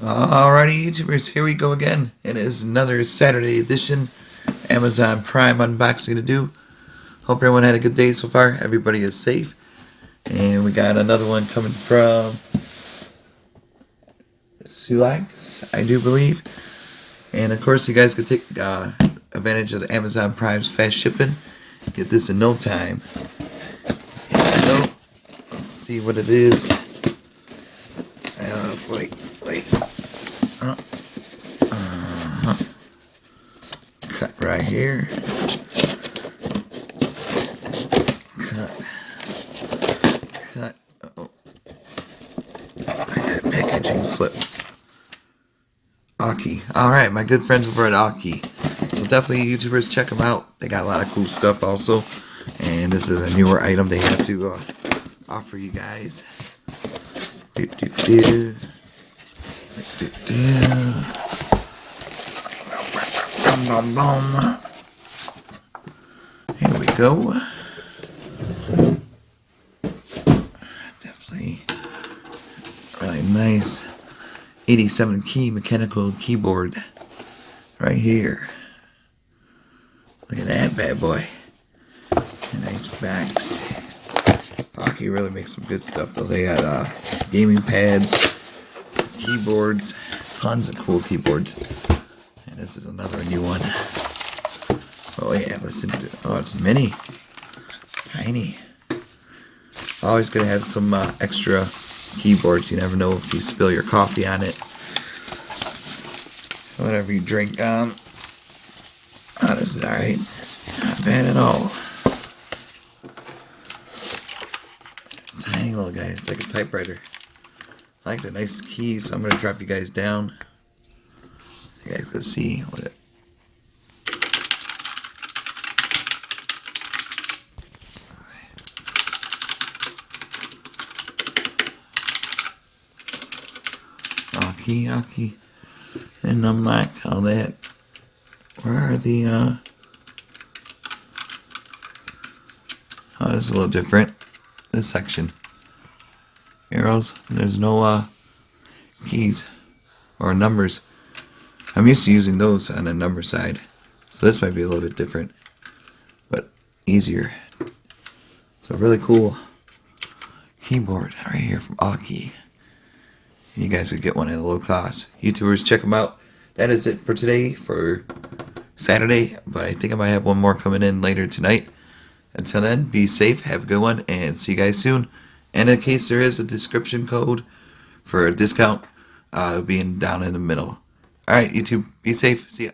Alrighty, YouTubers, here we go again. It is another Saturday edition Amazon Prime unboxing to do. Hope everyone had a good day so far. Everybody is safe. And we got another one coming from Suax, I do believe. And of course, you guys could take advantage of the Amazon Prime's fast shipping. Get this in no time. Here we go. Let's see what it is. Wait. Cut right here. Cut. Oh. I got a packaging slip. Aukey. Alright, my good friends over at Aukey. So definitely, YouTubers, check them out. They got a lot of cool stuff also. And this is a newer item they have to offer you guys. Here we go. Definitely really nice 87 key mechanical keyboard right here. Look at that bad boy. Nice backs. Aukey really makes some good stuff though. They got gaming pads, keyboards, tons of cool keyboards. And this is another new one. Oh yeah, listen to, oh, it's mini. Tiny. Always gonna have some extra keyboards. You never know if you spill your coffee on it. Whatever you drink. Oh, this is alright. Not bad at all. Tiny little guy. It's like a typewriter. I like the nice keys. I'm going to drop you guys down. You guys can see what it... Aukey. And unlock all that. Where are the, oh, this is a little different. This section. Arrows. There's no, keys. Or numbers. I'm used to using those on the number side. So this might be a little bit different. But easier. So really cool keyboard right here from Aukey. You guys could get one at a low cost. YouTubers, check them out. That is it for today, for Saturday. But I think I might have one more coming in later tonight. Until then, be safe, have a good one, and see you guys soon. And in case there is a description code for a discount, it'll be down in the middle. Alright, YouTube, be safe. See ya.